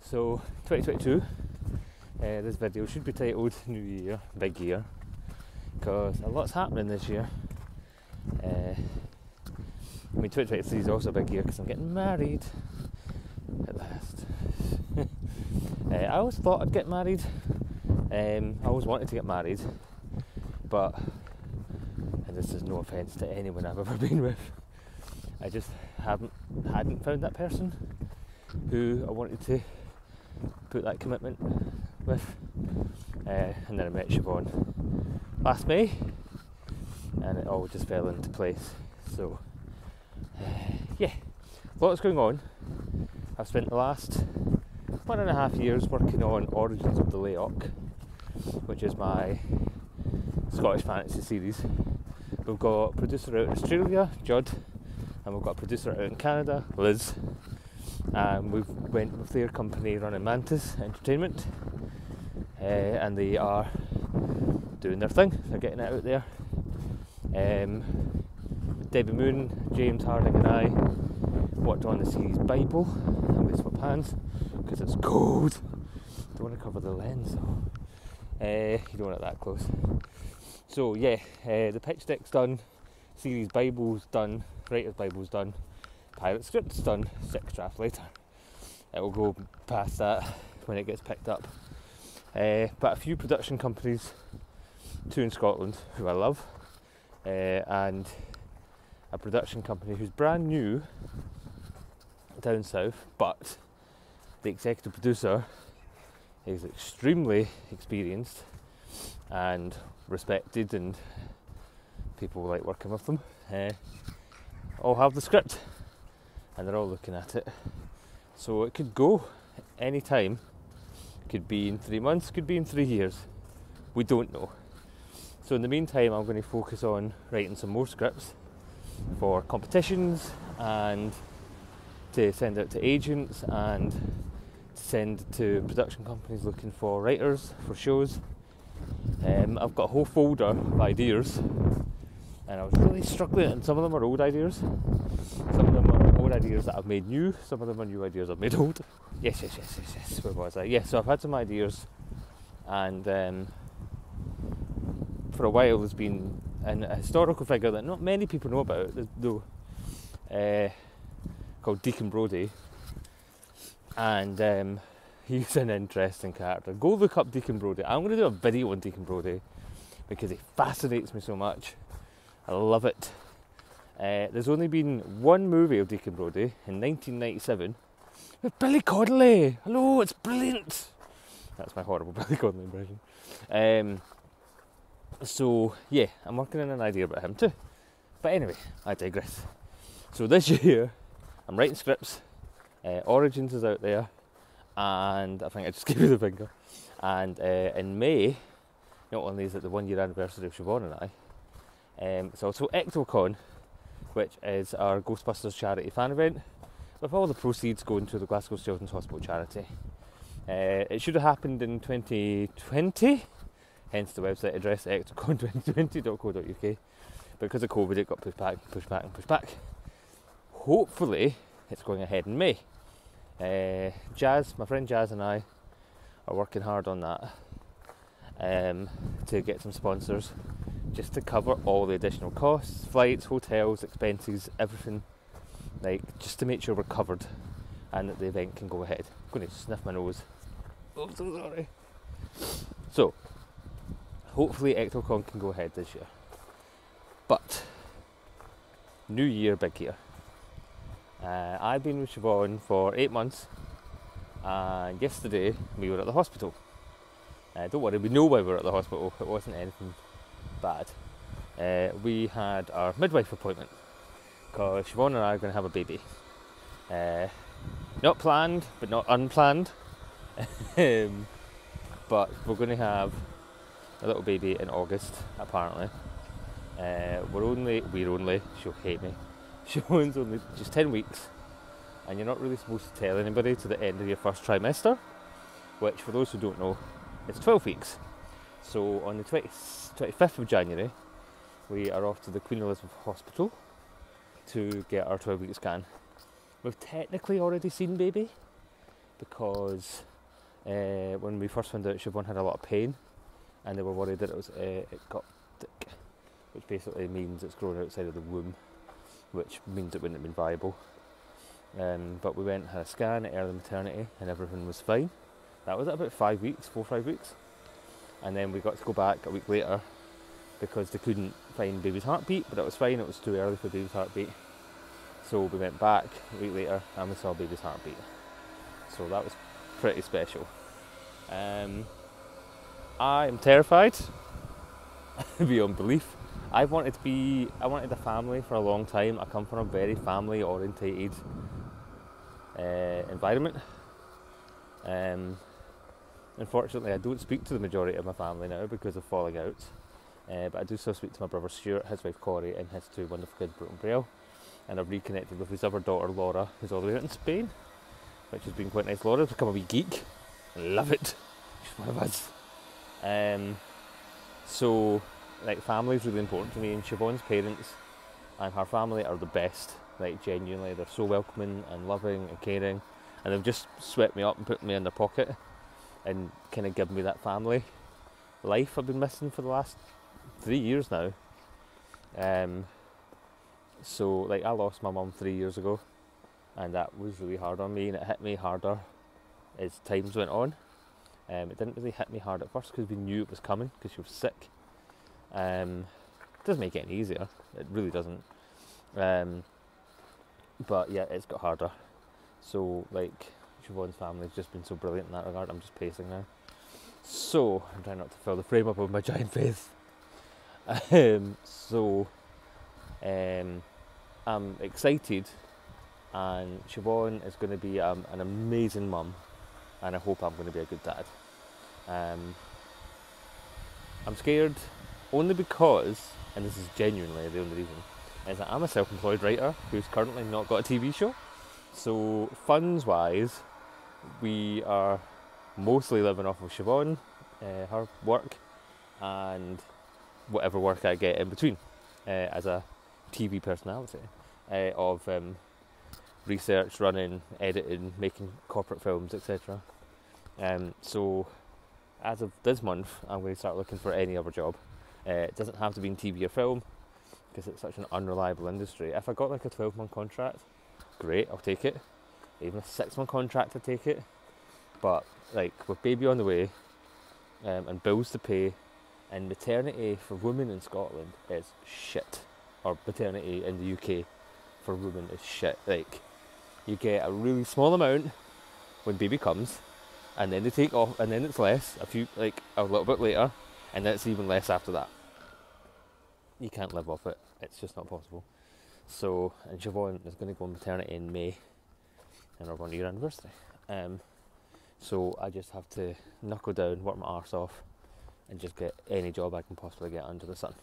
So 2022, this video should be titled New Year, Big Year, because a lot's happening this year. I mean 2023 is also a big year because I'm getting married at last. I always thought I'd get married. I always wanted to get married, but, and this is no offence to anyone I've ever been with, I just hadn't found that person who I wanted to put that commitment with. And then I met Siobhan last May, and it all just fell into place. So yeah, lots going on. I've spent the last 1.5 years working on Origins of the Layok, which is my Scottish fantasy series. We've got a producer out in Australia, Judd, and we've got a producer out in Canada, Liz. We've went with their company running Mantis Entertainment, and they are doing their thing. They're getting it out there. Debbie Moon, James Harding and I worked on the series Bible, and we swap hands because it's cold. Don't want to cover the lens though. You don't want it that close. So yeah, the pitch deck's done, series Bible's done, writer's Bible's done, pilot script's done, 6 drafts later. It will go past that when it gets picked up. But a few production companies, 2 in Scotland who I love, and a production company who's brand new down south, but the executive producer is extremely experienced and respected, and people like working with them. All have the script and they're all looking at it, so it could go any time. Could be in 3 months, could be in 3 years, we don't know. So in the meantime, I'm going to focus on writing some more scripts for competitions and to send out to agents and to send to production companies looking for writers for shows. I've got a whole folder of ideas, and I was really struggling, and some of them are old ideas, some of them are old ideas that I've made new, some of them are new ideas I've made old. Yes, where was I? Yeah, so I've had some ideas, and for a while there's been a historical figure that not many people know about, though, called Deacon Brodie, and he's an interesting character. Go look up Deacon Brodie. I'm going to do a video on Deacon Brodie because he fascinates me so much. I love it. There's only been one movie of Deacon Brodie in 1997 with Billy Connolly. Hello, it's brilliant. That's my horrible Billy Connolly impression. So yeah, I'm working on an idea about him too. But anyway, I digress. So this year, I'm writing scripts. Origins is out there, and I think I just gave you the finger. And in May, not only is it the 1 year anniversary of Siobhan and I, it's also EctoCon, which is our Ghostbusters charity fan event, with all the proceeds going to the Glasgow Children's Hospital charity. It should have happened in 2020, hence the website address ectocon2020.co.uk. Because of COVID, it got pushed back. Hopefully, it's going ahead in May. Jazz, my friend Jazz and I are working hard on that to get some sponsors, just to cover all the additional costs, flights, hotels, expenses, everything, like just to make sure we're covered and that the event can go ahead. I'm going to sniff my nose. Oh, I'm so sorry. So, hopefully EctoCon can go ahead this year. But, New Year, big year. I've been with Siobhan for 8 months, and yesterday we were at the hospital. Don't worry, we know why we were at the hospital. It wasn't anything bad. We had our midwife appointment because Siobhan and I are going to have a baby. Not planned, but not unplanned. But we're going to have a little baby in August, apparently. She'll hate me. Siobhan's only just 10 weeks, and you're not really supposed to tell anybody to the end of your first trimester, which, for those who don't know, is 12 weeks. So on the 25th of January, we are off to the Queen Elizabeth Hospital to get our 12-week scan. We've technically already seen baby, because when we first found out Siobhan had a lot of pain, and they were worried that it got thick, which basically means it's grown outside of the womb, which means it wouldn't have been viable. But we went and had a scan at early maternity and everything was fine. That was at about 4 or 5 weeks. And then we got to go back a week later because they couldn't find baby's heartbeat, but it was fine, it was too early for baby's heartbeat. So we went back a week later and we saw baby's heartbeat. So that was pretty special. I am terrified beyond belief. I wanted a family for a long time. I come from a very family orientated environment. Unfortunately, I don't speak to the majority of my family now because of falling out. But I do still speak to my brother Stuart, his wife Corey, and his 2 wonderful kids, Brooke and Braille. And I've reconnected with his other daughter Laura, who's all the way out in Spain, which has been quite nice. Laura's become a wee geek. I love it. She's one of us. So, like, family is really important to me, and Siobhan's parents and her family are the best. Like, genuinely, they're so welcoming and loving and caring, and they've just swept me up and put me in their pocket and kind of given me that family life I've been missing for the last 3 years now. So, like, I lost my mum 3 years ago, and that was really hard on me, and it hit me harder as times went on. It didn't really hit me hard at first because we knew it was coming because she was sick. It doesn't make it any easier, it really doesn't. But yeah, it's got harder. So, like, Siobhan's family's just been so brilliant in that regard. I'm just pacing now. So, I'm trying not to fill the frame up with my giant face. I'm excited, and Siobhan is going to be an amazing mum, and I hope I'm going to be a good dad. I'm scared only because, and this is genuinely the only reason, is that I'm a self-employed writer who's currently not got a TV show. So funds wise, we are mostly living off of Siobhan, her work, and whatever work I get in between as a TV personality of research, running, editing, making corporate films, etc. So as of this month, I'm going to start looking for any other job. It doesn't have to be in TV or film because it's such an unreliable industry. If I got like a 12-month contract, great, I'll take it. Even a 6-month contract, I'd take it. But like, with baby on the way and bills to pay, and maternity for women in Scotland is shit, or maternity in the UK for women is shit. Like, you get a really small amount when baby comes, and then they take off, and then it's less a little bit later, and then it's even less after that. You can't live off it, it's just not possible. So, and Siobhan is going to go on maternity in May, in our 1 year anniversary. So I just have to knuckle down, work my arse off, and just get any job I can possibly get under the sun.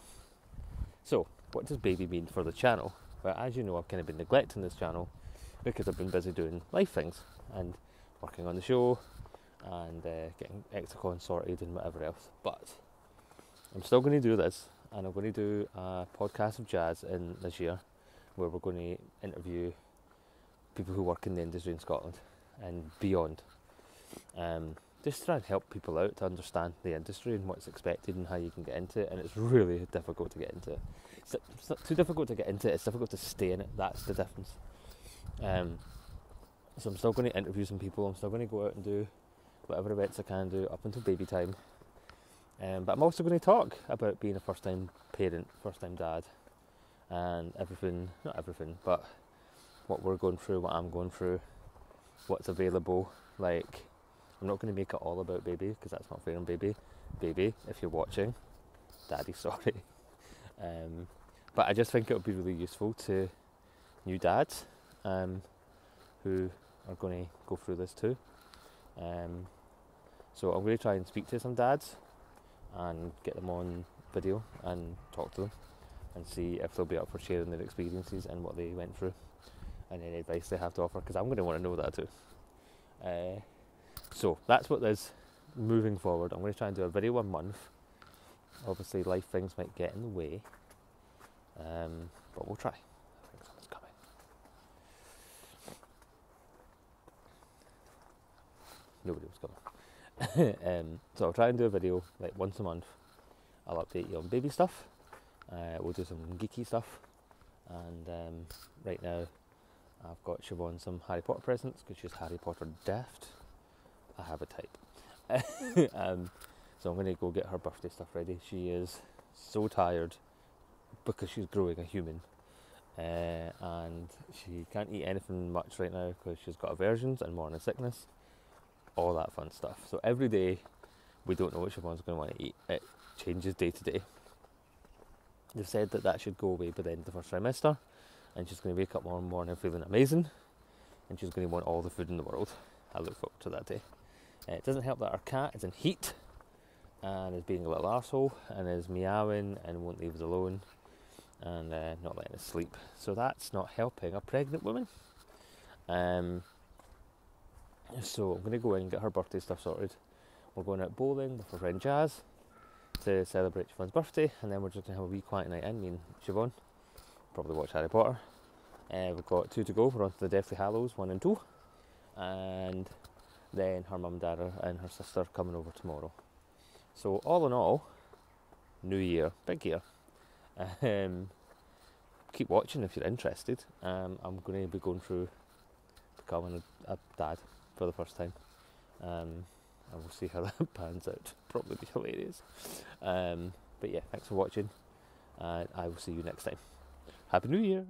So, what does baby mean for the channel? Well, as you know, I've kind of been neglecting this channel because I've been busy doing life things and working on the show and getting Exicon sorted and whatever else. But I'm still going to do this, and I'm going to do a podcast of jazz in this year where we're going to interview people who work in the industry in Scotland and beyond. Just try and help people out to understand the industry and what's expected and how you can get into it, and it's really difficult to get into it. It's not too difficult to get into it, it's difficult to stay in it, that's the difference. So I'm still going to interview some people, I'm still going to go out and do whatever events I can do up until baby time. But I'm also going to talk about being a first time parent, first time dad, and everything, not everything, but what we're going through, what I'm going through, what's available. Like, I'm not going to make it all about baby because that's not fair on baby. Baby, if you're watching, daddy, sorry. But I just think it would be really useful to new dads who are going to go through this too. So I'm going to try and speak to some dads and get them on video and talk to them and see if they'll be up for sharing their experiences and what they went through and any advice they have to offer, because I'm going to want to know that too. So that's what there's moving forward. I'm going to try and do a video a month. Obviously life things might get in the way, but we'll try. I think someone's coming. nobody was coming. So I'll try and do a video like once a month. I'll update you on baby stuff. We'll do some geeky stuff, and right now I've got Siobhan some Harry Potter presents because she's Harry Potter daft. I have a type. So I'm going to go get her birthday stuff ready. She is so tired because she's growing a human, and she can't eat anything much right now because she's got aversions and morning sickness, all that fun stuff. So every day we don't know what Siobhan's going to want to eat. It changes day to day. They've said that should go away by the end of the first trimester, and she's going to wake up one morning feeling amazing, and she's going to want all the food in the world. I look forward to that day. It doesn't help that our cat is in heat and is being a little arsehole and is meowing and won't leave us alone and not letting us sleep. So that's not helping a pregnant woman. So I'm going to go in and get her birthday stuff sorted. We're going out bowling with her friend Jazz to celebrate Siobhan's birthday, and then we're just going to have a wee quiet night in, me and Siobhan. Probably watch Harry Potter. We've got 2 to go. We're on to the Deathly Hallows 1 and 2, and then her mum, dad and her sister coming over tomorrow. So all in all, new year, big year. Keep watching if you're interested. I'm going to be going through becoming a dad for the first time. And we'll see how that pans out. Probably be hilarious. But yeah, thanks for watching, and I will see you next time. Happy New Year!